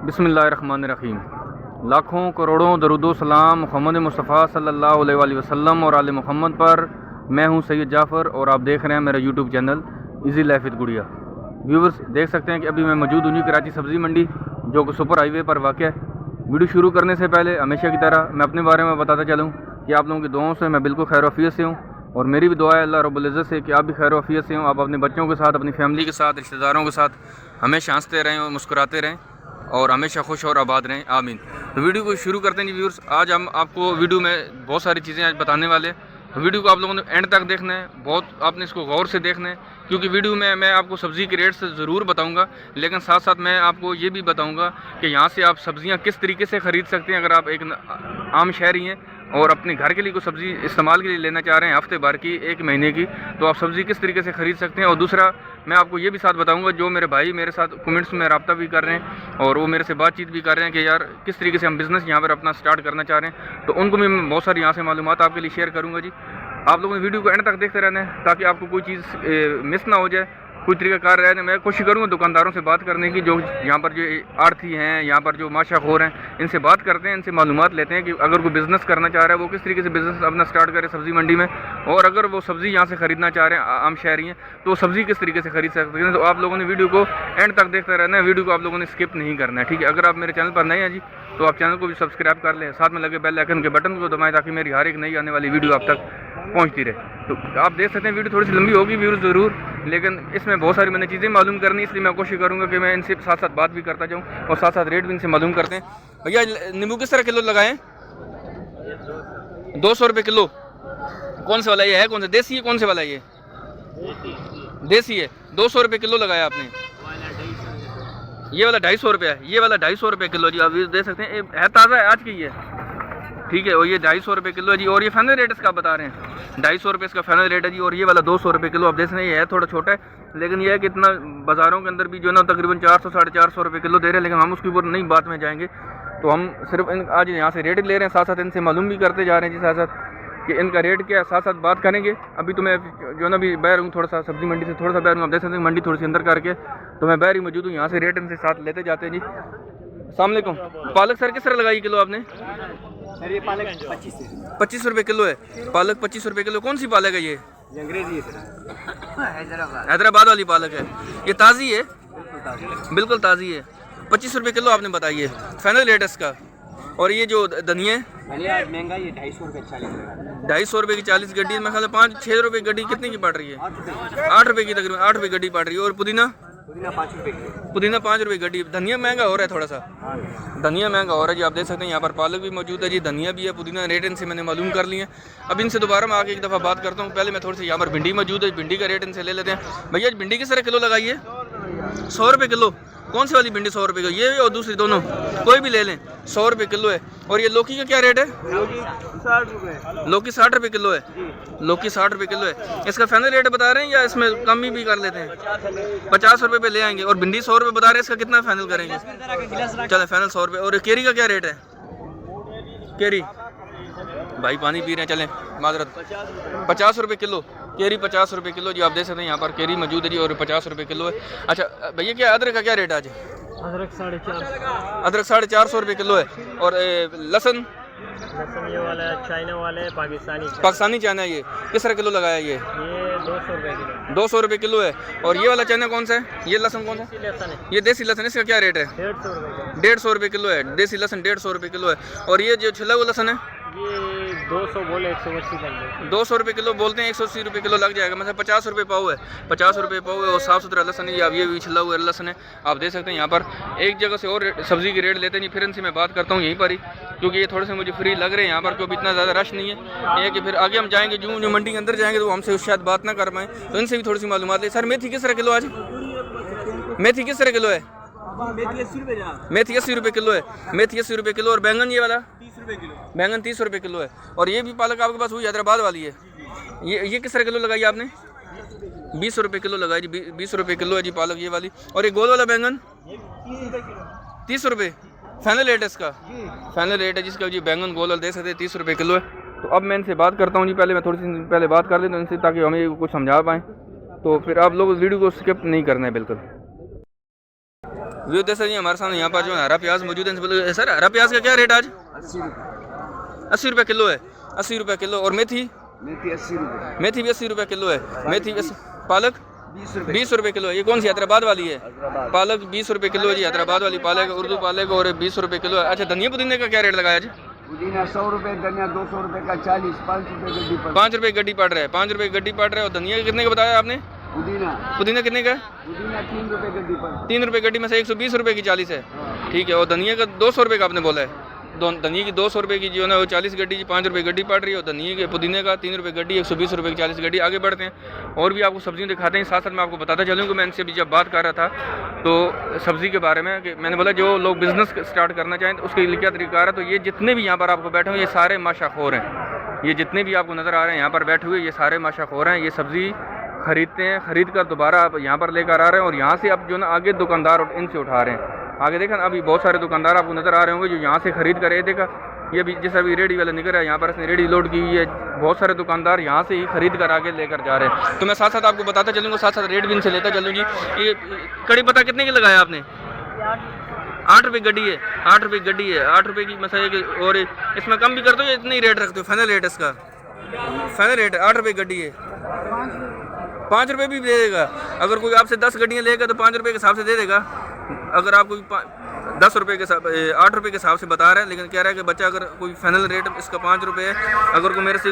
बिस्मिल्लाहिर्रहमानिर्रहीम। लाखों करोड़ों दरूदो सलाम मोहम्मद मुस्तफ़ा सल्लल्लाहु अलैहि वसल्लम और आले मोहम्मद पर। मैं हूं सैयद जाफ़र और आप देख रहे हैं मेरा YouTube channel easy life with गुड़िया। व्यूवर्स देख सकते हैं कि अभी मैं मौजूद हूँ कराची सब्ज़ी मंडी जो कि सुपर हाईवे पर वाक़ है। वीडियो शुरू करने से पहले हमेशा की तरह मैं अपने बारे में बताता चलूँ कि आप लोगों की दुआओं से मैं बिल्कुल खैर वफ़ियत से हूँ और मेरी भी दुआ है अल्लाह रब्बुल इज़्ज़त से कि आप भी खैर वफ़ियत से हों। आप अपने बच्चों के साथ, अपनी फैमिली के साथ, रिश्तेदारों के साथ हमेशा हंसते रहें और मुस्कुराते रहें और हमेशा खुश और आबाद रहें, आमीन। तो वीडियो को शुरू करते हैं जी व्यूअर्स। आज हम आपको वीडियो में बहुत सारी चीज़ें आज बताने वाले हैं, तो वीडियो को आप लोगों ने एंड तक देखना है, बहुत आपने इसको गौर से देखना है, क्योंकि वीडियो में मैं आपको सब्ज़ी के रेट से ज़रूर बताऊंगा, लेकिन साथ साथ मैं आपको ये भी बताऊंगा कि यहाँ से आप सब्ज़ियाँ किस तरीके से ख़रीद सकते हैं। अगर आप एक आम शहरी हैं और अपने घर के लिए कोई सब्ज़ी इस्तेमाल के लिए लेना चाह रहे हैं हफ्ते भर की, एक महीने की, तो आप सब्ज़ी किस तरीके से ख़रीद सकते हैं। और दूसरा मैं आपको ये भी साथ बताऊंगा, जो मेरे भाई मेरे साथ कमेंट्स में रब्ता भी कर रहे हैं और वो मेरे से बातचीत भी कर रहे हैं कि यार किस तरीके से हम बिज़नेस यहाँ पर अपना स्टार्ट करना चाह रहे हैं, तो उनको भी मैं बहुत सारी यहाँ से मालूमात आपके लिए शेयर करूँगा जी। आप लोगों ने वीडियो को एंड तक देखते रहना है ताकि आपको कोई चीज़ मिस ना हो जाए, कोई तरीका कार रहे। मैं कोशिश करूँगा दुकानदारों से बात करने की, जो यहाँ पर जो आढ़ती हैं, यहाँ पर जो माशाखोर हैं, इनसे बात करते हैं, इनसे मालूमात लेते हैं कि अगर कोई बिज़नेस करना चाह रहा है वो किस तरीके से बिज़नेस अपना स्टार्ट करे सब्ज़ी मंडी में, और अगर वो सब्ज़ी यहाँ से ख़रीदना चाह रहे हैं आम शहरी हैं तो सब्ज़ी किस तरीके से खरीद सकते हैं। तो आप लोगों ने वीडियो को एंड तक देखते रहना है, वीडियो को आप लोगों ने स्किप नहीं करना है, ठीक है। अगर आप मेरे चैनल पर नए हैं जी तो आप चैनल को भी सब्सक्राइब कर लें, साथ में लगे बेल आइकन के बटन को दबाएं ताकि मेरी हर एक नई आने वाली वीडियो आप तक पहुंचती रहे। तो आप देख सकते हैं वीडियो थोड़ी सी लंबी होगी व्यूअर्स ज़रूर, लेकिन इसमें बहुत सारी मैंने चीज़ें मालूम करनी, इसलिए मैं कोशिश करूंगा कि मैं इनसे साथ साथ बात भी करता जाऊं और साथ साथ रेट भी इनसे मालूम करते हैं। भैया नींबू किस तरह किलो लगाएं? 200 रुपये किलो। कौन सा वाला ये है? कौन सा देसी है? कौन से वाला ये? देसी है। 200 रुपये किलो लगाया आपने। ये वाला 250 रुपये है, ये वाला 250 रुपये किलो जी। आप देख सकते हैं है ताज़ा है, आज की है, ठीक है। और ये 250 रुपये किलो है जी। और ये फाइनल रेट इसका बता रहे हैं 250 रुपये इसका फाइनल रेट है जी। और ये वाला 200 रुपये किलो। आप देख सकते हैं ये है थोड़ा छोटा है, लेकिन ये है कि इतना बाज़ारों के अंदर भी जो है ना तकरीबन 400 साढ़े 400 रुपये किलो दे रहे हैं, लेकिन हम उसके ऊपर नई बात में जाएंगे। तो हम सिर्फ आज यहाँ से रेट ले रहे हैं, साथ साथ इनसे मालूम भी करते जा रहे हैं जी, साथ साथ कि इनका रेट क्या है, साथ साथ बात करेंगे। अभी तो मैं जो है ना अभी बाहर हूँ, थोड़ा सा सब्ज़ी मंडी से थोड़ा सा बाहर हूँ। आप देख सकते हैं मंडी थोड़ी सी अंदर करके, तो मैं बाहर ही मौजूद हूँ। यहाँ से रेट इनसे साथ लेते जाते हैं जी। अस्सलाम वालेकुम। पालक सर किस तरह लगाई किलो आपने? सर ये पालक 25 रुपये किलो है। पालक 25 रुपये किलो। कौन सी पालक है ये? अंग्रेजी है सर, हैदराबाद वाली पालक है। ये ताज़ी है? बिल्कुल ताज़ी है। 25 रुपये किलो आपने बताई है फाइनल रेट इसका। और ये जो धनिया धनिया महंगा, ये 250 रुपये 40 रुपये। 250 रुपये की 40 गड्डी, मैं ख्याल 5-6 रुपये गड्डी कितने की पड़ रही है? 8 रुपये की, तकरीबन 8 रुपये गड्डी पड़ रही है। और पुदीना? पुदीना 5 रुपये की। पुदीना 5 रुपये गड्डी। धनिया महंगा हो रहा है थोड़ा सा, धनिया महंगा हो रहा है जी। आप देख सकते हैं यहाँ पर पालक भी मौजूद है जी, धनिया भी है, पुदीना रेट इनसे मैंने मालूम कर लिए हैं। अब इनसे दोबारा मैं आके एक दफ़ा बात करता हूँ। पहले मैं थोड़ी सी यहाँ पर भिंडी मौजूद है, भिंडी का रेट इनसे ले लेते हैं। भैया भिंडी किस तरह किलो लगाइए? 100 रुपये किलो। कौन सी वाली भिंडी 100 रुपये की? ये और दूसरी दोनों कोई भी ले लें, 100 रुपये किलो है। और ये लौकी का क्या रेट है? लौकी 60 रुपये। लौकी 60 रुपये किलो है। लौकी 60 रुपये किलो है। इसका फाइनल रेट बता रहे हैं या इसमें कमी भी कर लेते हैं? 50 रुपये पे ले आएंगे। और भिंडी 100 रुपये बता रहे हैं, इसका कितना फाइनल करेंगे? चले फाइनल 100 रुपये। और केरी का क्या रेट है? केरी भाई पानी पी रहे हैं, चलें माजरत। 50 रुपये किलो केरी, 50 रुपये किलो जी। आप देख सकते हैं यहाँ पर केरी मौजूद है जी, और 50 रुपये किलो है। अच्छा भैया क्या अदरक का क्या रेट है आज? अदरक 450। अदरक 450 रुपये किलो है। और लहसुन? लहसुन ये वाला चाइना वाला है, पाकिस्तानी चाइना। ये किस तरह किलो लगाया? ये 200 रुपये किलो। 200 रुपये किलो है। और ये वाला चाइना कौन सा है? ये लहसुन कौन सा? लहसुन है, ये देसी लहसुन, इसका क्या रेट है? 150 रुपये। 150 रुपये किलो है। देसी लहसुन 150 रुपये किलो है। और ये जो छिला हुआ लहसुन है ये 200 बोले 180 का। 200 रुपये किलो बोलते हैं, 180 रुपये किलो लग जाएगा। मतलब 50 रुपये पाव है, 50 रुपये पाव है। और साफ़ सुथरा लहसन है। अब ये भी छिला हुआ लहसन है। आप देख सकते हैं यहाँ पर एक जगह से और सब्ज़ी की रेट लेते हैं। फिर इनसे मैं बात करता हूँ यहीं पर ही, क्योंकि ये थोड़े से मुझे फ्री लग रहे हैं यहाँ पर, क्योंकि इतना ज़्यादा रश नहीं है। ये कि फिर आगे हम जाएंगे, जो मंडी के अंदर जाएंगे तो हमसे शायद बात ना कर पाएँ, तो इनसे भी थोड़ी सी मालूमात ले। सर मेथी किस तरह किलो आज? मेथी किस तरह किलो है? मेथी 80 रुपये। मेथी 80 रुपये किलो है। मेथी 80 रुपये किलो। और बैंगन ये वाला 30 रुपये किलो। बैंगन 30 रुपये किलो है। और ये भी पालक आपके पास हुई हैदराबाद वाली है। ये किस तरह किलो लगाई आपने? 20 रुपये किलो लगाई जी। 20 रुपये किलो है जी पालक ये वाली। और ये गोल वाला बैंगन 30 रुपये फाइनल रेट है इसका। फाइनल रेट है जिसका जी बैंगन गोल वाला दे सकते 30 रुपये किलो है। तो अब मैं इनसे बात करता हूँ जी। पहले मैं थोड़ी सी पहले बात कर लेता हूँ इनसे, ताकि हमें कुछ समझा पाएँ। तो फिर आप लोग वीडियो को स्किप नहीं करना है बिल्कुल। व्यू देख सकते हैं हमारे सामने यहाँ पर जो है हरा प्याज मौजूद है। सर हरा प्याज का क्या रेट आज? 80 रुपये किलो है। 80 रुपये किलो। और मेथी? मेथी 80 रुपये। मेथी भी 80 रुपये किलो है। मेथी 80। पालक 20 रुपये किलो है। ये कौन सी हैदराबाद वाली है? पालक 20 रुपये किलो है जी, हैदराबाद वाली पालक, उर्दू पालक, और 20 रुपये किलो है। अच्छा, धनिया पुदीने का क्या रेट लगाया जी? पुदीना 100 रुपये, धनिया 200 रुपये का 40, 5 रुपये गड्डी पर। 5 रुपये गड्डी पड़ रहा है। 5 रुपये गड्डी पड़ रहा है। और धनिया कितने का बताया आपने? पुदीना कितने का? पुदीना 3 रुपये गड्डी पर। 3 रुपये गड्डी में से 120 रुपये की 40 है। ठीक है। और धनिया का 200 रुपये का आपने बोला है। धनिया की 200 रुपये की जो है ना वो 40 गड्डी, 5 रुपये गड्डी पड़ रही है। और धनिया के पुदीने का 3 रुपये गड्डी, 120 रुपये की 40 गड्डी। आगे बढ़ते हैं और भी आपको सब्जियाँ दिखाते हैं। साथ साथ मैं आपको बताता चलूँ कि मैं इनसे भी जब बात कर रहा था तो सब्ज़ी के बारे में, कि मैंने बोला जो लोग बिज़नेस स्टार्ट करना चाहें तो उसके लिए क्या तरीका है। तो ये जितने भी यहाँ पर आपको बैठे हुए ये सारे माशाखोर हैं। ये जितने भी आपको नज़र आ रहे हैं यहाँ पर बैठे हुए ये सारे माशाखोर हैं। ये सब्ज़ी खरीदते हैं, खरीद कर दोबारा आप यहाँ पर लेकर आ रहे हैं और यहाँ से आप जो ना आगे दुकानदार इनसे उठा रहे हैं। आगे देखा ना, अभी बहुत सारे दुकानदार आपको नज़र आ रहे होंगे जो यहाँ से खरीद कर देखा। ये भी जैसा अभी रेडी वाला निकल रहा है, यहाँ पर इसने रेडी लोड की हुई है। बहुत सारे दुकानदार यहाँ से ही खरीद कर आगे लेकर जा रहे हैं। तो मैं साथ साथ आपको बताता चलूँगा, साथ साथ रेट भी इनसे लेता चलूँ जी। ये कड़ी पत्ता कितने की लगाया आपने? 8 रुपये गड्डी है। 8 रुपये गड्डी है। 8 रुपये की मसाले। और इसमें कम भी कर दो या इतने ही रेट रखते हो? फाइनल रेट इसका फाइनल रेट 8 रुपये गड्डी है। 5 रुपये भी दे देगा। अगर कोई आपसे 10 गड्डियाँ लेगा तो 5 रुपये के हिसाब से दे देगा। अगर आप कोई 10 रुपये के 8 रुपये के हिसाब से बता रहा है, लेकिन कह रहा है कि बच्चा अगर कोई फाइनल रेट इसका 5 रुपये है। अगर कोई मेरे से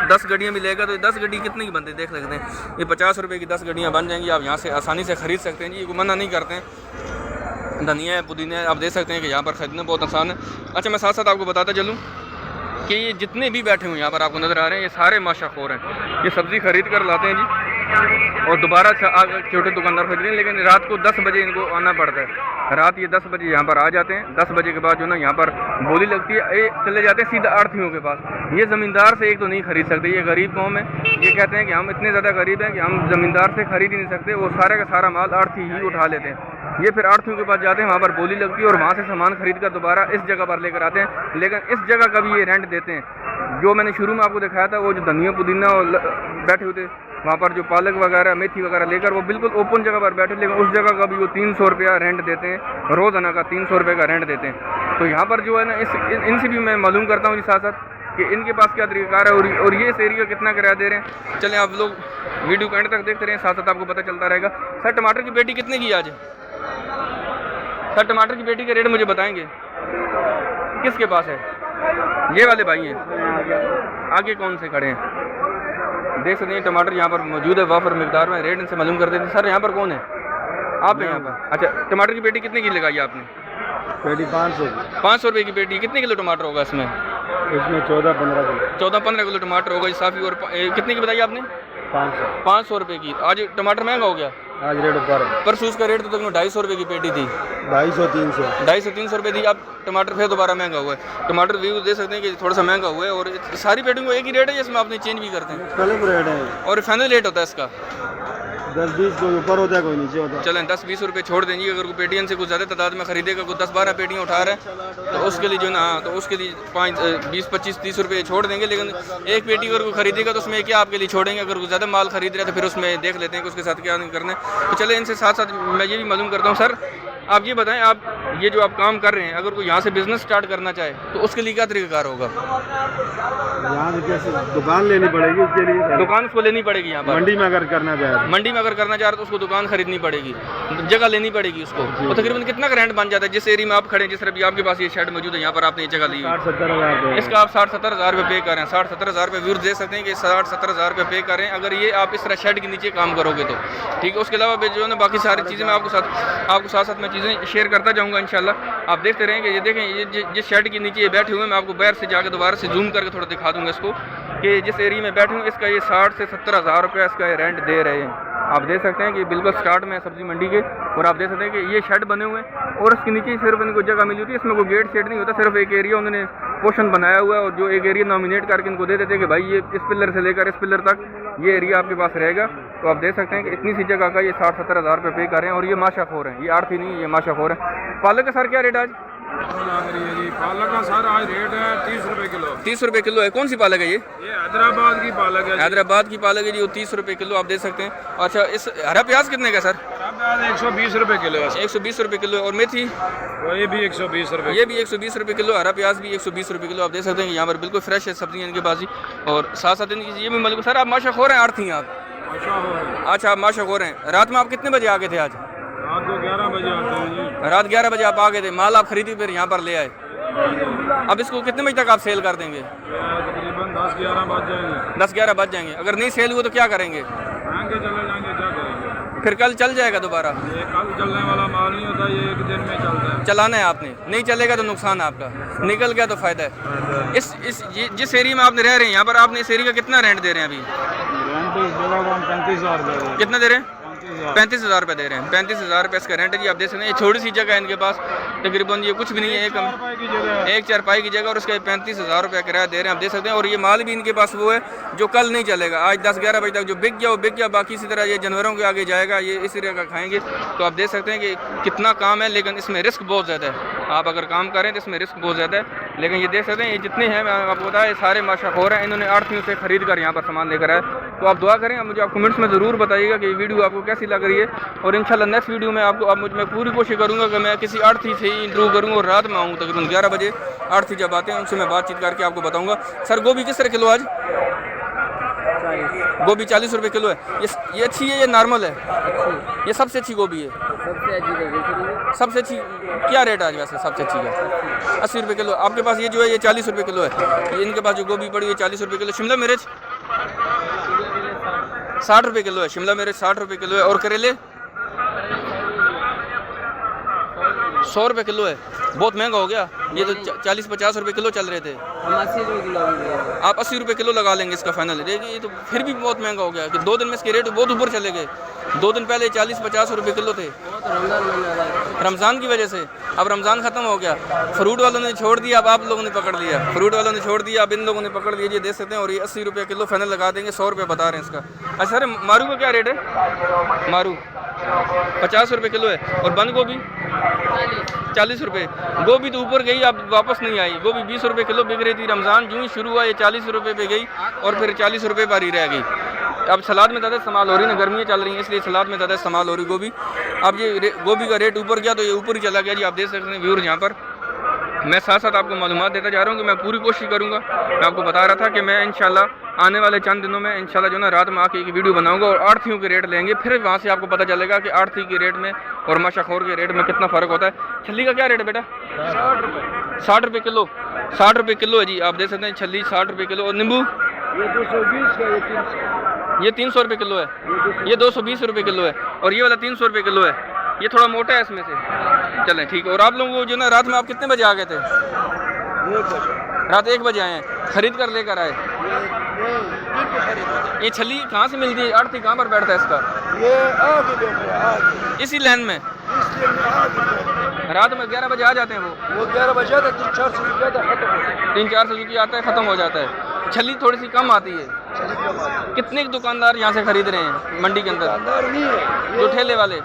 10 गड्डियाँ भी लेगा तो 10 गड्डी कितने की बनती है देख सकते हैं। ये 50 रुपये की 10 गड्डियाँ बन जाएंगी। आप यहाँ से आसानी से ख़रीद सकते हैं जी, ये मना नहीं करते हैं। धनिया है, पुदीना है, आप देख सकते हैं कि यहाँ पर ख़रीदना बहुत आसान है। अच्छा, मैं साथ साथ आपको बताता चलूँ कि ये जितने भी बैठे हुए यहाँ पर आपको नज़र आ रहे हैं ये सारे माशाखोर हैं। ये सब्ज़ी खरीद कर लाते हैं जी और दोबारा छोटे दुकानदार खरीदते हैं, लेकिन रात को 10 बजे इनको आना पड़ता है। रात ये 10 बजे यहाँ पर आ जाते हैं। 10 बजे के बाद जो ना यहाँ पर बोली लगती है, चले जाते हैं सीधा आढ़तियों के पास। ये ज़मींदार से एक तो नहीं खरीद सकते, ये गरीब कौम है। ये कहते हैं कि हम इतने ज़्यादा गरीब हैं कि हम ज़मींदार से खरीद ही नहीं सकते। वो सारे का सारा माल आढ़ती ही उठा लेते हैं। ये फिर आढ़तियों के पास जाते हैं, वहाँ पर बोली लगती है और वहाँ से सामान खरीद कर दोबारा इस जगह पर लेकर आते हैं। लेकिन इस जगह का भी ये रेंट देते हैं। जो मैंने शुरू में आपको दिखाया था, वो जो धनिया पुदीना बैठे हुए थे वहाँ पर, जो पालक वगैरह मेथी वगैरह लेकर वो बिल्कुल ओपन जगह पर बैठे, लेकिन उस जगह का भी वो 300 रुपया रेंट देते हैं। रोज़ाना का 300 रुपये का रेंट देते हैं। तो यहाँ पर जो है ना इनसे भी मैं मालूम करता हूँ साथ साथ कि इनके पास क्या तरीक़ाकार है और ये इस एरिया कितना किराया दे रहे हैं। चलें आप लोग वीडियो के एंड तक देखते रहें, साथ साथ आपको पता चलता रहेगा। सर, टमाटर की पेटी कितने की आज? सर, टमाटर की पेटी का रेट मुझे बताएंगे? किसके पास है? ये वाले भाई हैं। आगे कौन से खड़े हैं? देख सकते हैं टमाटर यहाँ पर मौजूद है वाफर मिकदार में। रेट इनसे मालूम कर देते हैं। सर, यहाँ पर कौन है? आप हैं यहाँ पर? अच्छा, टमाटर की पेटी कितने की लगाई आपने? पेटी 500। 500 रुपये की पेटी। कितने किलो टमाटर होगा इसमें? इसमें 14-15 किलो। 14-15 किलो टमाटर होगा साफ़ी। और कितने की बताई आपने? 500 रुपये की। आज टमाटर महंगा हो गया। आज रेट ऊपर है। परसों उसका रेट तो तक 250 रुपये की पेटी थी। 250-300 रुपये थी। अब टमाटर फिर दोबारा महंगा हुआ है। टमाटर व्यू दे सकते हैं कि थोड़ा सा महंगा हुआ है। और सारी पेटियों को एक ही रेट है, इसमें आपने चेंज भी करते हैं? कलर रेट है। और फाइनल रेट होता है इसका 10-20, कोई ऊपर होता है कोई नीचे होता है। चलें 10-20 रुपये छोड़ देंगे। अगर कोई पेटियन से कुछ ज़्यादा तादाद में खरीदेगा, कोई 10-12 पेटियाँ उठा रहा है तो उसके लिए जो ना, तो उसके लिए 20-25-30 रुपये छोड़ देंगे। लेकिन एक पेटी अगर कोई खरीदेगा तो उसमें क्या आपके लिए छोड़ेंगे। अगर कोई ज़्यादा माल खरीद रहा है तो फिर उसमें देख लेते हैं कि उसके साथ क्या नहीं करना है। तो चले इनसे साथ साथ मैं ये भी मालूम करता हूँ। सर, आप ये बताएं, आप ये जो आप काम कर रहे हैं, अगर कोई यहाँ से बिज़नेस स्टार्ट करना चाहे तो उसके लिए क्या तरीक़ाकार होगा? यहाँ से कैसे दुकान लेनी पड़ेगी? उसके लिए दुकान उसको लेनी पड़ेगी। यहाँ पर मंडी में अगर करना चाहे, मंडी में अगर करना चाह रहे तो उसको दुकान खरीदनी पड़ेगी, जगह लेनी पड़ेगी उसको। तो तकरीबन कितना का रेंट बन जाता है? जिस एरिया में आप खड़े हैं, जिस तरह भी आपके पास ये शेड मौजूद है, यहाँ पर आपने ये जगह ली, 60-70 हज़ार इसका आप 60-70 हज़ार रुपये पे करें। 60-70 हज़ार रुपये व्यूअर्स दे सकते हैं कि 60-70 हज़ार रुपये पे करें अगर ये आप इस तरह शेड के नीचे काम करोगे तो। ठीक है। उसके अलावा जो है ना बाकी सारी चीज़ें मैं आपको साथ साथ मैं चीज़ें शेयर करता जाऊँगा इंशाल्लाह। आप देखते रहेंगे। ये देखें, ये जिस शेड के नीचे ये बैठे हुए हैं, मैं आपको बाहर से जाकर दोबारा से जूम करके थोड़ा दिखा दूँगा इसको कि जिस एरिया में बैठे हूँ इसका ये 60 से 70 हज़ार रुपये इसका ये रेंट दे रहे हैं। आप देख सकते हैं कि बिल्कुल स्टार्ट में सब्जी मंडी के। और आप देख सकते हैं कि ये शेड बने हुए हैं और इसके नीचे सिर्फ इनको जगह मिली होती है। इसमें कोई गेट शेड नहीं होता, सिर्फ एक एरिया उन्होंने पोर्शन बनाया हुआ है और जो एक एरिया नॉमिनेट करके इनको दे देते हैं कि भाई ये इस पिलर से लेकर इस पिलर तक ये एरिया आपके पास रहेगा। तो आप देख सकते हैं कि इतनी सी जगह का ये 60-70 हज़ार रुपये पे कर रहे हैं। और ये माशाखोर हैं, ये आढ़ती नहीं है, ये माशाखोर है। पालक का सर क्या रेट आज? जी पालक का सर आज रेट है 30 रुपये किलो। 30 रुपये किलो है। कौन सी पालक है ये? हैदराबाद की पालक है। हैदराबाद की पालक है जी, वो 30 रुपये किलो। आप देख सकते हैं। अच्छा, इस हरा प्याज कितने का सर? हरा प्याज 120 रुपए किलो है। 120 रुपये किलो। और मेथी वो ये भी 120 रुपए। ये भी 120 रुपये किलो। हरा प्याज भी 120 रुपये किलो। आप देख सकते हैं कि यहाँ पर बिल्कुल फ्रेश है सब्जियाँ इनके पास ही। और साथ साथ इनकी ये भी मतलब सर आप माशा खो रहे हैं आरती आप? अच्छा आप माशा खो रहे हैं। रात में आप कितने बजे आ गए थे आज? रात को 11 बजे आते हैं जी। रात 11 बजे आप आ गए थे, माल आप खरीदी फिर यहाँ पर ले आए। अब इसको कितने बजे तक आप सेल कर देंगे? तकरीबन 10-11 बज जाएंगे। 10-11 बज जाएंगे। अगर नहीं सेल हुआ तो क्या करेंगे? महंगे चले जाएंगे, क्या करेंगे? फिर कल चल जाएगा दोबारा? ये कल चलने वाला माल नहीं होता, ये एक दिन में चलता है। चलाना है आपने, नहीं चलेगा तो नुकसान है आपका, निकल गया तो फायदा है। जिस एरिया में आपने रह रहे हैं यहाँ पर आपने इस एरिया का कितना रेंट दे रहे हैं अभी? रेंट तो इस जगह को हम 35,000 दे रहे हैं। कितना दे रहे हैं? 35,000 रुपये दे रहे हैं। 35,000 रुपये इसका रेंट है जी। आप देख सकते हैं ये छोटी सी जगह है इनके पास, तकरीबन ये कुछ भी नहीं है, एक चारपाई की जगह और उसका 35,000 रुपये किराया दे रहे हैं। आप देख सकते हैं। और ये माल भी इनके पास वो है जो कल नहीं चलेगा, आज 10-11 बजे तक जो बिक गया वो बिक गया, बाकी इसी तरह ये जानवरों के आगे जाएगा, ये इसी तरह का खाएंगे। तो आप देख सकते हैं कि कितना काम है, लेकिन इसमें रिस्क बहुत ज़्यादा है। आप अगर काम करें तो इसमें रिस्क बहुत ज़्यादा है। लेकिन ये देख सकते हैं ये जितने हैं मैं आपको बताया सारे माशाखोर हैं। इन्होंने आड़तियों से खरीद कर यहाँ पर सामान लेकर आए। तो आप दुआ करें, मुझे आप कमेंट्स में ज़रूर बताइएगा कि ये वीडियो आपको कैसी लग रही है। और इंशाल्लाह नेक्स्ट वीडियो में आपको मैं पूरी कोशिश करूँगा कि मैं किसी आड़ती से ही इंटरव्यू करूँगा और रात में आऊँ तकरीबन 11 बजे। आड़ती जब आते हैं उनसे मैं बातचीत करके आपको बताऊँगा। सर गोभी किस तरह किलो आज? गोभी 40 रुपये किलो है। ये अच्छी है, ये नॉर्मल है? ये सबसे अच्छी गोभी है। सबसे अच्छी क्या रेट आज वैसे सबसे अच्छी का? 80 रुपये किलो। आपके पास ये जो है ये 40 रुपये किलो है। ये इनके पास जो गोभी पड़ी है 40 रुपये किलो। शिमला मिर्च 60 रुपये किलो है। शिमला मिर्च 60 रुपये किलो है। और करेले 100 रुपये किलो है। बहुत महंगा हो गया। ये तो 40-50 रुपये किलो चल रहे थे। आप 80 रुपये किलो लगा लेंगे इसका फाइनल। देखिए ये तो फिर भी बहुत महंगा हो गया कि 2 दिन में इसके रेट बहुत ऊपर चले गए। 2 दिन पहले 40-50 रुपये किलो थे रमज़ान की वजह से। अब रमज़ान ख़त्म हो गया, फ्रूट वालों ने छोड़ दिया, अब आप लोगों ने पकड़ लिया। फ्रूट वालों ने छोड़ दिया, अब इन लोगों ने पकड़ लिया। ये देख सकते हैं। और ये 80 रुपये किलो फाइनल लगा देंगे। 100 रुपये बता रहे हैं इसका। अच्छा सर मारू का क्या रेट है? मारू 50 रुपये किलो है। और बंद गोभी 40 रुपये। गोभी तो ऊपर गई, अब वापस नहीं आई। गोभी 20 रुपये किलो बिक रही थी। रमज़ान जो ही शुरू हुआ ये 40 रुपये पे गई और फिर 40 रुपये पर ही रह गई। अब सलाद में ज़्यादा इस्तेमाल हो रही है ना, गर्मियाँ चल रही हैं इसलिए सलाद में ज़्यादा इस्तेमाल हो रही गोभी। अब ये गोभी का रेट ऊपर गया तो ये ऊपर ही चला गया जी। आप देख सकते हैं व्यूअर्स यहाँ पर। मैं साथ साथ आपको मालूमात देता जा रहा हूँ कि मैं पूरी कोशिश करूँगा। मैं आपको बता रहा था कि मैं इंशाल्लाह आने वाले चंद दिनों में इंशाल्लाह जो ना रात में आके एक वीडियो बनाऊँगा और आड़तियों के रेट लेंगे। फिर वहाँ से आपको पता चलेगा कि आड़ती के रेट में और माशाखोर के रेट में कितना फ़र्क होता है। छल्ली का क्या रेट है बेटा? 60 रुपये किलो। 60 रुपये किलो है जी। आप देख सकते हैं छल्ली 60 रुपये किलो। और नींबू ये 300 रुपये किलो है। ये 220 रुपये किलो है। और ये वाला 300 रुपये किलो है। ये थोड़ा मोटा है इसमें से। चलें ठीक है। और आप लोगों को जो ना रात में आप कितने बजे आ गए थे? रात 1 बजे आए हैं, खरीद कर लेकर आए। ये छली कहाँ से मिलती है? आड़ती कहाँ पर बैठता है इसका? ये इसी लाइन में रात में 11 बजे आ जाते हैं वो 11 बजे आता है। 3-4 सौ की आता है, ख़त्म हो जाता है। छली थोड़ी सी कम आती है। कितने दुकानदार यहाँ से खरीद रहे हैं मंडी के अंदर? जो ठेले वाले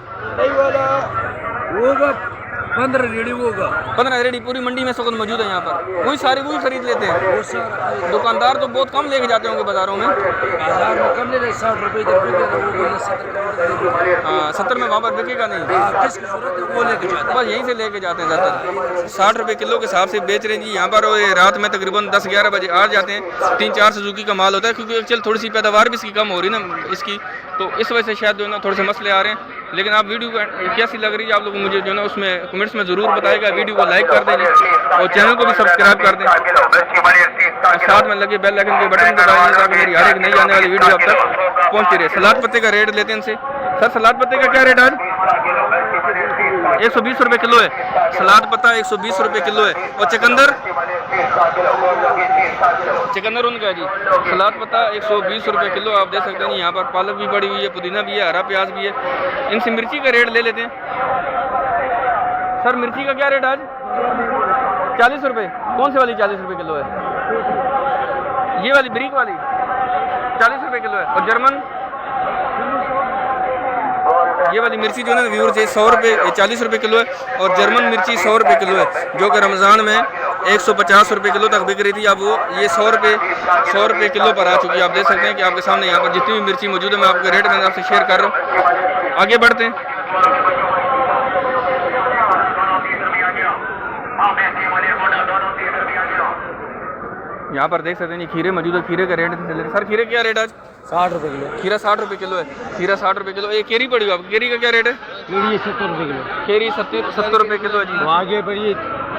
15 रेडी होगा। 15 रेडी पूरी मंडी में सकून मौजूद है यहाँ पर। वही सारे वही खरीद लेते हैं। दुकानदार तो बहुत कम लेके जाते होंगे बाज़ारों में। बाजार में कम ले रहे 60 रुपये इधर बिकेगा, 70। हाँ 70 में वहाँ पर बिकेगा नहीं। किसकी जरूरत है वो लेके जाते हैं। बस यहीं से लेके जाते हैं ज़्यादातर। 60 रुपये किलो के हिसाब से बेच रहे हैं जी यहाँ पर। और ये रात में तकरीबन 10-11 बजे आ जाते हैं। 3-4 सुजुकी का माल होता है क्योंकि चल थोड़ी सी पैदावार भी इसकी कम हो रही है ना इसकी, तो इस वजह से शायद जो है ना थोड़े से मसले आ रहे हैं। लेकिन आप वीडियो कैसी लग रही है आप लोग मुझे जो है ना उसमें कमेंट्स में ज़रूर बताएगा। वीडियो को लाइक कर दें और चैनल को भी सब्सक्राइब कर दें और साथ में लगे बेल आइकन के बटन को दबाएं ताकि मेरी हर एक नई आने वाली वीडियो आप तक पहुंचती रहे। सलाद पत्ते का रेट लेते हैं इनसे। सर सलाद पत्ते का क्या रेट आज? 120 रुपये किलो है। सलाद पत्ता 120 रुपये किलो है। और चुकंदर उनका है जी। सलाद पत्ता 120 रुपये किलो। आप देख सकते हैं यहाँ पर पालक भी पड़ी हुई है, पुदीना भी है, हरा प्याज भी है। इनसे मिर्ची का रेट ले लेते हैं। सर मिर्ची का क्या रेट आज? 40 रुपये। कौन सी वाली 40 रुपये किलो है? ये वाली ब्रीक वाली 40 रुपये किलो है। और जर्मन ये वाली मिर्ची जो है ना व्यूअर्स 100 रुपये 40 रुपये किलो है। और जर्मन मिर्ची 100 रुपये किलो है जो कि रमज़ान में 150 रुपये किलो तक बिक रही थी। अब वो ये 100 रुपये किलो पर आ चुकी है। आप देख सकते हैं कि आपके सामने यहाँ पर जितनी भी मिर्ची मौजूद है मैं आपके रेट में आपसे शेयर कर रहा हूँ। आगे बढ़ते हैं। यहाँ पर देख सकते हैं खीरे मौजूद है। खीरे का रेट चल रहा है। सर खीरे क्या रेट आज? 60 रुपये किलो। खीरा 60 रुपये किलो है। खीरा 60 रुपये किलो। ये केरी पड़ी हुई आपकी, केरी का क्या रेट है? केरी 70 रुपये किलो। केरी 70 रुपये किलो है जी। वो आगे पड़ी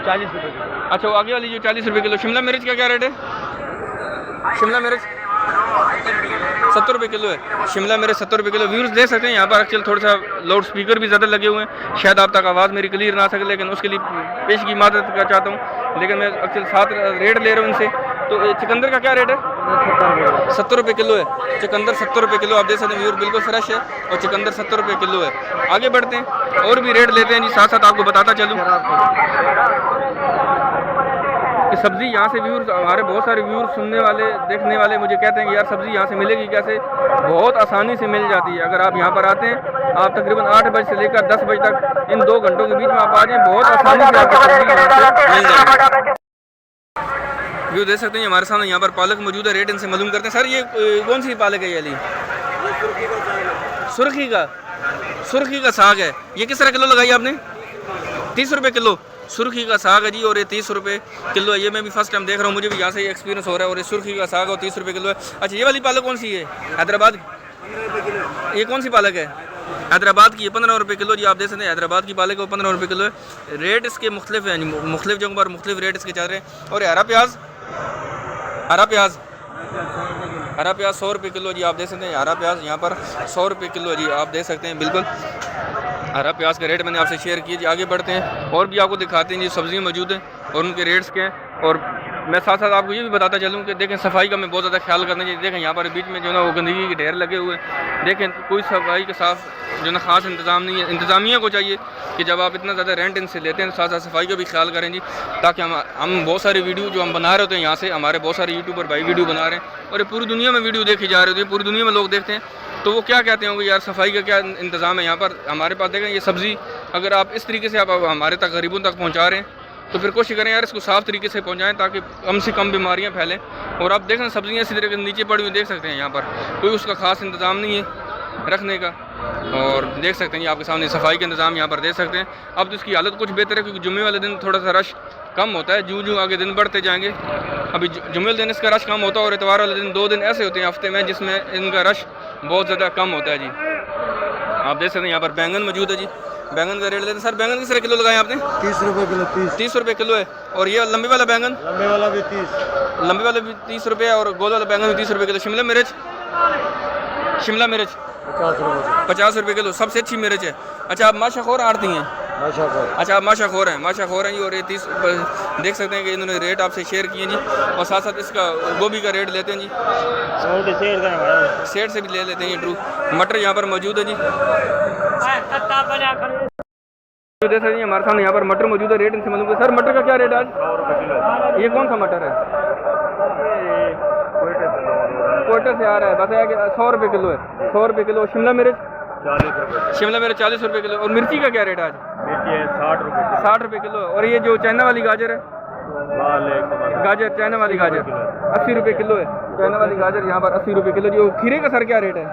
40 रुपये किलो। अच्छा, वो आगे वाली जो 40 रुपये किलो। शिमला मिर्च का क्या रेट है? शिमला मिर्च 70 रुपये किलो है। शिमला मिर्च 70 रुपये किलो। व्यूज़ देख सकते हैं यहाँ पर एक्चुअल थोड़ा सा लाउड स्पीकर भी ज़्यादा लगे हुए हैं, शायद आप तक आवाज़ मेरी क्लियर ना आ सके, लेकिन उसके लिए पेश की मदद करना चाहता हूँ। लेकिन मैं एक्चुअल साथ रेट ले रहा हूँ इनसे। तो चुकंदर का क्या रेट है? 70 रुपये किलो है। चुकंदर 70 रुपये किलो। आप देख सकते हैं व्यूअर बिल्कुल फ्रेश है और चुकंदर 70 रुपये किलो है। आगे बढ़ते हैं और भी रेट लेते हैं जी, साथ साथ आपको बताता चलूँ कि सब्ज़ी यहाँ से व्यूअर्स, हमारे बहुत सारे व्यूअर्स सुनने वाले देखने वाले मुझे कहते हैं कि यार सब्ज़ी यहाँ से मिलेगी कैसे? बहुत आसानी से मिल जाती है। अगर आप यहाँ पर आते हैं, आप तकरीबन 8 बजे से लेकर 10 बजे तक इन 2 घंटों के बीच में आप आ जाएँ, बहुत आसानी से आपको सब्ज़ी यहाँ से मिल जाएगी। व्यू देख सकते हैं हमारे सामने यहाँ पर पालक मौजूद है। रेट इनसे मालूम करते हैं। सर ये कौन सी पालक है? ये वाली सुर्खी का साग है। ये किस तरह किलो लगाई आपने? 30 रुपये किलो सुर्खी का साग है जी, और ये 30 रुपये किलो है। ये मैं भी फर्स्ट टाइम देख रहा हूँ, मुझे भी यहाँ से एक्सपीरियंस हो रहा है। और ये सुर्खी का साग और 30 रुपये किलो है। अच्छा, ये वाली पालक कौन सी है? हैदराबाद। ये कौन सी पालक है? हैदराबाद की। ये 15 रुपये किलो जी। आप देख सकते हैं हैदराबाद की पालक है, 15 रुपये किलो है। रेट इसके मुख्तलिफ हैं, मुख्तलिफ जगहों पर मुख्तलिफ रेट इसके चल रहे हैं। और हरा प्याज 100 रुपये किलो जी। आप देख सकते हैं हरा प्याज यहाँ पर 100 रुपये किलो जी। आप देख सकते हैं बिल्कुल हरा प्याज का रेट मैंने आपसे शेयर किया जी। आगे बढ़ते हैं और भी आपको दिखाते हैं जी सब्जियाँ मौजूद हैं और उनके रेट्स क्या हैं। और मैं साथ साथ आपको ये भी बताता चलूँ कि देखें सफाई का मैं बहुत ज़्यादा ख्याल करना चाहिए। देखें यहाँ पर बीच में जो है ना वो गंदगी के ढेर लगे हुए हैं। देखें कोई सफाई के साफ जो ना ख़ास इंतज़ाम नहीं है। इंतज़ामिया को चाहिए कि जब आप इतना ज़्यादा रेंट इनसे लेते हैं, साथ साथ सफाई का भी ख्याल करें जी, ताकि हम बहुत सारी वीडियो जो हम बना रहे होते हैं यहाँ से, हमारे बहुत सारे यूट्यूबर भाई वीडियो बना रहे हैं और ये पूरी दुनिया में वीडियो देखी जा रही होती है, पूरी दुनिया में लोग देखते हैं, तो वो क्या कहते होंगे यार सफाई का क्या इंतज़ाम है यहाँ पर। हमारे पास देखें ये सब्ज़ी अगर आप इस तरीके से आप हमारे तक गरीबों तक पहुँचा रहे हैं तो फिर कोशिश करें यार इसको साफ़ तरीके से पहुँचाएँ ताकि कम से कम बीमारियाँ फैलें। और आप देखें सब्ज़ियाँ इसी तरह के नीचे पड़ी हुई देख सकते हैं, यहाँ पर कोई उसका ख़ास इंतज़ाम नहीं है रखने का। और देख सकते हैं आपके सामने सफाई का इंतज़ाम यहाँ पर देख सकते हैं। अब तो इसकी हालत कुछ बेहतर है क्योंकि जुम्मे वाले दिन थोड़ा सा रश कम होता है, जूँ आगे दिन बढ़ते जाएंगे। अभी जुम्मे वाले दिन इसका रश कम होता है और इतवार वाले दिन 2 दिन ऐसे होते हैं हफ्ते में जिसमें इनका रश बहुत ज़्यादा कम होता है जी। आप देख सकते हैं यहाँ पर बैंगन मौजूद है जी। बैंगन का रेट लेते हैं। सर बैंगन किस तरह किलो लगाए आपने? 30 रुपये किलो। 30 रुपये किलो है। और ये लंबे वाला बैंगन? लंबे वाला भी 30। लंबे वाला भी 30 रुपये और गोल वाला बैंगन भी 30 रुपये किलो। शिमला मिर्च 50 रुपये किलो, सबसे अच्छी मिर्च है। अच्छा, आप माशाखोर आड़ती हैं? अच्छा, आप माशाखोर हैं जी। और ये 30 देख सकते हैं कि इन्होंने रेट आपसे शेयर किए जी। और साथ साथ इसका गोभी का रेट लेते हैं जी, सेठ से भी ले लेते हैं ये ट्रू। मटर यहाँ पर मौजूद है जी। देख सकते हैं हमारे सामने यहाँ पर मटर मौजूद है। रेट इनसे मालूम। सर मटर का क्या रेट है आज? ये कौन सा मटर है? कोयटा से आ रहा है। बस है कि 100 रुपये किलो है। 100 रुपये किलो। शिमला मिर्च 40 रुपये किलो। और मिर्ची का क्या रेट है आज? 60 रुपये किलो। और ये जो चाइना वाली गाजर है, चाइना वाली गाजर 80 रुपये किलो है। चाइना वाली गाजर यहाँ पर 80 रुपये किलो जी। खीरे का सर क्या रेट है?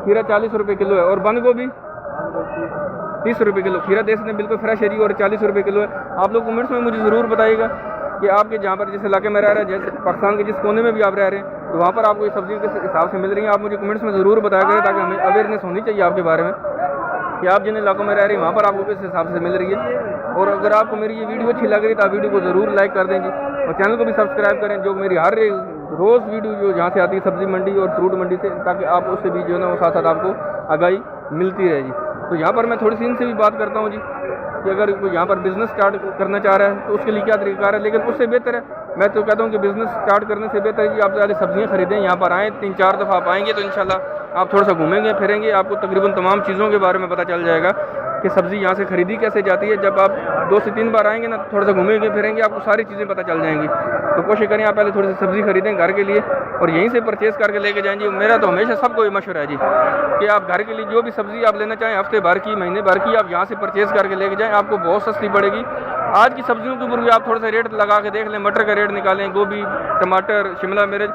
खीरा 40 रुपये किलो है। और बंद गोभी 30 रुपये किलो। खीरा देख सकते हैं बिल्कुल फ्रेश है जी और 40 रुपये किलो है। आप लोग कमेंट्स में मुझे ज़रूर बताइएगा कि आपके जहाँ पर जिस इलाके में रह रहे हैं, जैसे पाकिस्तान के जिस कोने में भी आप रह रहे हैं, तो वहाँ पर आपको ये सब्ज़ी किस हिसाब से मिल रही है। आप मुझे कमेंट्स में ज़रूर बताया करें ताकि हमें अवेयरनेस होनी चाहिए आपके बारे में कि आप जिन इलाकों में रह रही हैं वहाँ पर आपको किस हिसाब से मिल रही है। और अगर आपको मेरी ये वीडियो अच्छी लग रही है तो आप वीडियो को ज़रूर लाइक कर दें जी और चैनल को भी सब्सक्राइब करें, जो मेरी हर रोज़ वीडियो जो जहाँ से आती है सब्ज़ी मंडी और फ्रूट मंडी से, ताकि आप उससे भी जो है ना वो साथ साथ आपको आगाही मिलती रहे जी। तो यहाँ पर मैं थोड़ी सी इनसे भी बात करता हूँ जी कि अगर कोई यहाँ पर बिज़नेस स्टार्ट करना चाह रहा है तो उसके लिए क्या तरीका है। लेकिन उससे बेहतर है, मैं तो कहता हूँ कि बिज़नेस स्टार्ट करने से बेहतर है जी आप ज़्यादा सब्ज़ियाँ खरीदें, यहाँ पर आएँ, 3-4 दफ़ा आप आएँगे तो इंशाल्लाह आप थोड़ा सा घूमेंगे फिरेंगे, आपको तकरीबन तमाम चीज़ों के बारे में पता चल जाएगा कि सब्ज़ी यहाँ से ख़रीदी कैसे जाती है। जब आप 2 से 3 बार आएंगे ना, थोड़ा सा घूमेंगे फिरेंगे, आपको सारी चीज़ें पता चल जाएंगी। तो कोशिश करें आप पहले थोड़ी सी सब्ज़ी खरीदें घर के लिए और यहीं से परचेज़ करके लेके जाएँ जी। मेरा तो हमेशा सबको ये मशवरा है जी कि आप घर के लिए जो भी सब्ज़ी आप लेना चाहें, हफ्ते भर की, महीने भर की, आप यहाँ से परचेज़ करके लेके जाएँ, आपको बहुत सस्ती पड़ेगी। आज की सब्ज़ियों के ऊपर भी आप थोड़ा सा रेट लगा के देख लें। मटर का रेट निकालें, गोभी, टमाटर, शिमला मिर्च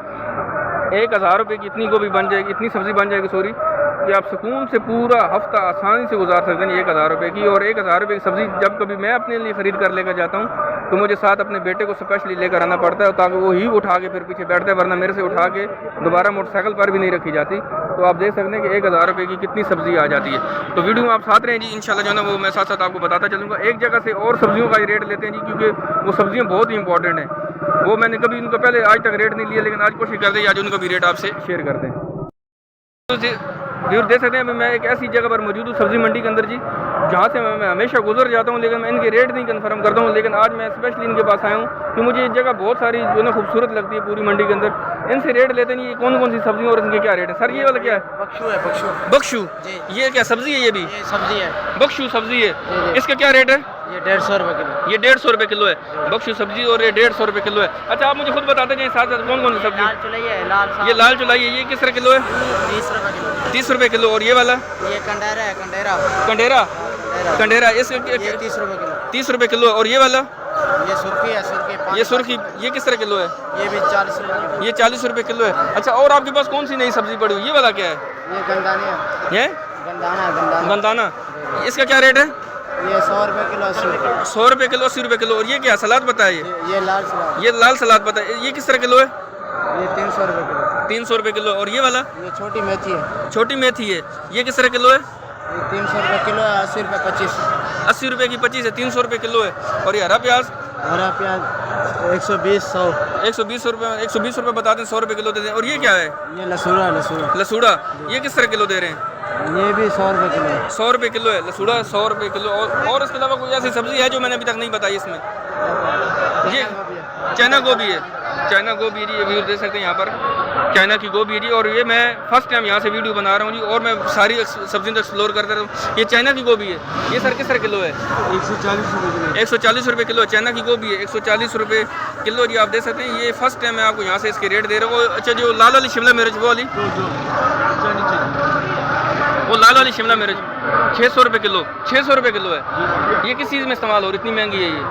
1000 रुपये की इतनी गोभी बन जाएगी, इतनी सब्ज़ी बन जाएगी, सॉरी कि आप सुकून से पूरा हफ्ता आसानी से गुजार सकते हैं 1000 रुपये की। और 1000 रुपये की सब्ज़ी जब कभी मैं अपने लिए ख़रीद कर लेकर जाता हूँ तो मुझे साथ अपने बेटे को स्पेशली लेकर आना पड़ता है ताकि वो ही उठा के फिर पीछे बैठता है, वरना मेरे से उठा के दोबारा मोटरसाइकिल पर भी नहीं रखी जाती। तो आप देख सकते हैं कि 1000 रुपये की कितनी सब्ज़ी आ जाती है। तो वीडियो में आप साथ रहें जी, इंशाल्लाह जो है ना वो मैं साथ साथ आपको बताता चलूँगा। एक जगह से और सब्जियों का ही रेट लेते हैं जी, क्योंकि वो सब्जियाँ बहुत ही इंपॉर्टेंट हैं। वो मैंने कभी उनको पहले आज तक रेट नहीं लिया, लेकिन आज कोशिश करते हैं आज उनका भी रेट आपसे शेयर करते हैं। तो व्यूअर देख सकते हैं मैं एक ऐसी जगह पर मौजूद हूँ सब्ज़ी मंडी के अंदर जी, जहाँ से मैं हमेशा गुजर जाता हूँ, लेकिन मैं इनके रेट नहीं कंफर्म करता हूँ। लेकिन आज मैं स्पेशली इनके पास आया हूँ कि मुझे ये जगह बहुत सारी जो है खूबसूरत लगती है पूरी मंडी के अंदर। इनसे रेट लेते नहीं, ये कौन कौन सी सब्ज़ी और इनके क्या रेट है? सर ये वाला क्या है? बख्शू है, बख्शू। बख्शू, ये क्या सब्ज़ी है? ये भी सब्जी है, बख्शू सब्ज़ी है। इसका क्या रेट है? ये 150 रुपये किलो। ये 150 रुपये किलो है बख्शू सब्जी, और ये 150 रुपये किलो है। अच्छा आप मुझे खुद बताते जाए साथ साथ कौन कौन सी सब्जी? लाल चुलाई है, लाल ये लाल चुलाई है, ये किस तरह किलो है? 30 रुपये किलो। 30 रुपये किलो। और ये वाला ये कंडेरा है, कंडेरा। कंडेरा, कंडेरा इसका ये 30 रुपये किलो। 30 रुपये किलो। और ये वाला? ये सुर्खी है, सुर्खी। ये सुर्खी, ये किस तरह किलो है? ये भी 40 रुपये। ये 40 रुपये किलो है। अच्छा और आपके पास कौन सी नई सब्जी पड़ी हुई? ये वाला क्या है? ये गंदानी है। ये गंदाना है, गंदाना। गंदाना, इसका क्या रेट है? ये 100 रुपये किलो, 80 रुपये। 100 रुपये किलो, 80 रुपये किलो। और ये क्या सलाद पता है? ये लाल सलाद। ये लाल सलाद पता है, ये किस तरह किलो है? ये 300 रुपये किलो। 300 रुपये किलो। और ये वाला? ये छोटी मेथी है। छोटी मेथी है, ये किस तरह किलो है? ये 300 रुपये किलो है, 80 रुपये 25। 80 रुपये की 25 है, 300 रुपये किलो है। और ये हरा प्याज? हरा प्याज 120, 100। 120 रुपये, 120 रुपये बताते हैं, 100 रुपये किलो देते हैं। और ये क्या है? ये लसूड़ा, लसूड़ा। लसूड़ा, ये किस तरह किलो दे रहे हैं? ये भी 100 रुपये किलो है। 100 रुपये किलो है लसूड़ा, 100 रुपये किलो। और इसके अलावा कोई ऐसी सब्ज़ी है जो मैंने अभी तक नहीं बताई इसमें? ये चाइना गोभी है, चाइना गोभी है जी, ये व्यूअर देख सकते हैं यहाँ पर चाइना की गोभी है जी। और ये मैं फर्स्ट टाइम यहाँ से वीडियो बना रहा हूँ जी, और मैं सारी सब्जियों को एक्सप्लोर करता रहता हूँ। ये चाइना की गोभी है, ये सर किस तरह किलो है? 140 रुपये किलो। 140 रुपये किलो चाइना की गोभी है, 140 रुपये किलो जी। आप देख सकते हैं ये फर्स्ट टाइम मैं आपको यहाँ से इसके रेट दे रहा हूँ। अच्छा जो लाल वाली शिमला मिर्च वो वाली, वो लाल वाली शिमला मिर्च 600 रुपये किलो, 600 रुपये किलो है। ये किस चीज़ में इस्तेमाल हो रही, इतनी महंगी है ये?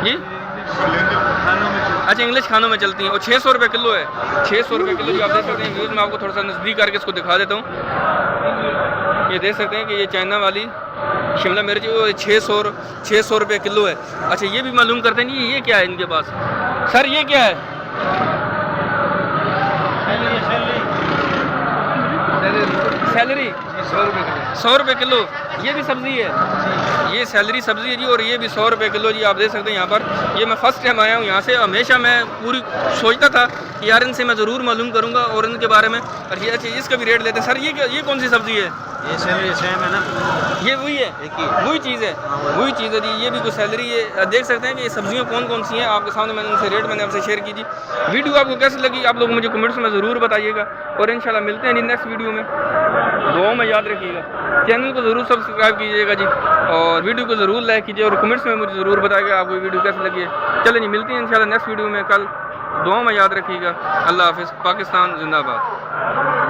जी अच्छा इंग्लिश खानों में चलती हैं। और 600 रुपये किलो है, 600 रुपये किलो जी। आप देख सकते हैं व्यूज़ में आपको थोड़ा सा नज़दीक करके इसको दिखा देता हूँ। ये देख सकते हैं कि ये चाइना वाली शिमला मिर्च 600 रुपये किलो है। अच्छा ये भी मालूम करते हैं ये क्या है इनके पास? सर ये क्या है? सैलरी 100 रुपये किलो। ये भी सब्ज़ी है, ये सैलरी सब्ज़ी है जी। और ये भी 100 रुपये किलो जी। आप देख सकते हैं यहाँ पर ये मैं फ़र्स्ट टाइम आया हूँ यहाँ से। हमेशा मैं पूरी सोचता था कि यार इनसे मैं ज़रूर मालूम करूँगा और इनके बारे में। और ये अच्छा इसका भी रेट लेते हैं। सर ये क्या, ये कौन सी सब्ज़ी है? ये सैलरी सेम है ना, ये वही है, वही चीज़ है, वही चीज़ है जी। ये भी कुछ सैलरी है। देख सकते हैं कि ये सब्जियाँ कौन कौन सी हैं आपके सामने मैंने उनसे रेट मैंने आपसे शेयर की जी। वीडियो आपको कैसी लगी आप लोग मुझे कमेंट्स में ज़रूर बताइएगा। और इंशाल्लाह मिलते हैं जी नेक्स्ट वीडियो में। दुआओं में याद रखिएगा, चैनल को ज़रूर सब्सक्राइब कीजिएगा जी, और वीडियो को ज़रूर लाइक कीजिए, और कमेंट्स में मुझे ज़रूर बताइएगा आपको ये वीडियो कैसी लगी है। चलें जी मिलते हैं इंशाल्लाह नेक्स्ट वीडियो में कल। दुआओं में याद रखिएगा। अल्लाह हाफ़िज़। पाकिस्तान जिंदाबाद।